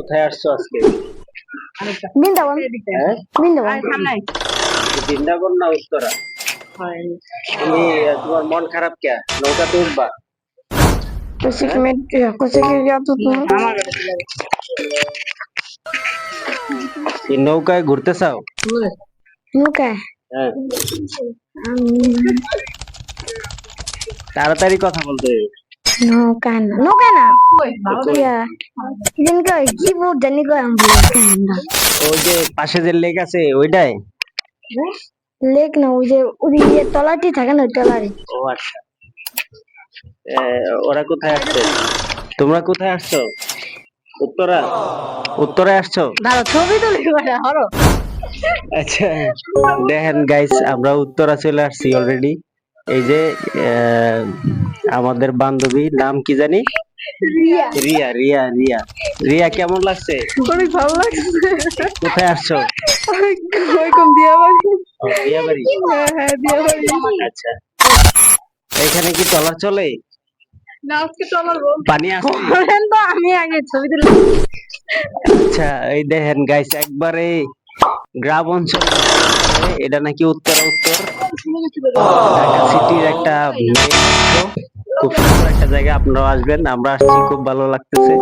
কোথায় আসছো আজকে? বৃন্দাবন। হ্যাঁ, বৃন্দাবন। বৃন্দাবন না উত্তরা? তুমি তোমার মন খারাপ কে? নৌকাতে উঠবা? कुछ में कुछ के गया तो तुम এই নৌকায় ঘুরতে চাও? नौका है হ্যাঁ, তাড়াতাড়ি কথা বলতে হবে। नौका नौका ना কই? या जिनका कीबोर्ड जाने को हम बोलते हैं ওই যে পাশে যে লেক আছে ওইটাই? लेक ना उधर ये तलाटी था ना तलाटी ও আচ্ছা। ওরা কোথায় আসছে? তোমরা কোথায় আসছো? উত্তরা? উত্তরায় আসছো? দাঁড়া ছবি তুলি বড় হরো আচ্ছা, দেখেন গাইস, আমরা উত্তরা চলে আসছি অলরেডি। এই যে আহ, আমাদের বান্ধবী নাম কি জানি? রিয়া রিয়া। রিয়া রিয়া রিয়া কেমন লাগছে? অনেক ভালো লাগছে কোথায় আসছো? ওইরকম দিয়া বাড়ি বিয়া বাড়ি? হ্যাঁ দিয়া বাড়ি আচ্ছা, এখানে কি ট্রলার চলে? না আজকে তো আমার পানি আছে? বলেন তো আমি আগে ছবি তুলি আচ্ছা, এই দেখেন গাইস, একবারে গ্রাম অঞ্চল। এটা নাকি উত্তরা, উত্তর ঢাকা সিটির একটা মেইন। খুব সুন্দর একটা জায়গা, আপনারাও আসবেন। আমরা আসছি, খুব ভালো লাগতেছে।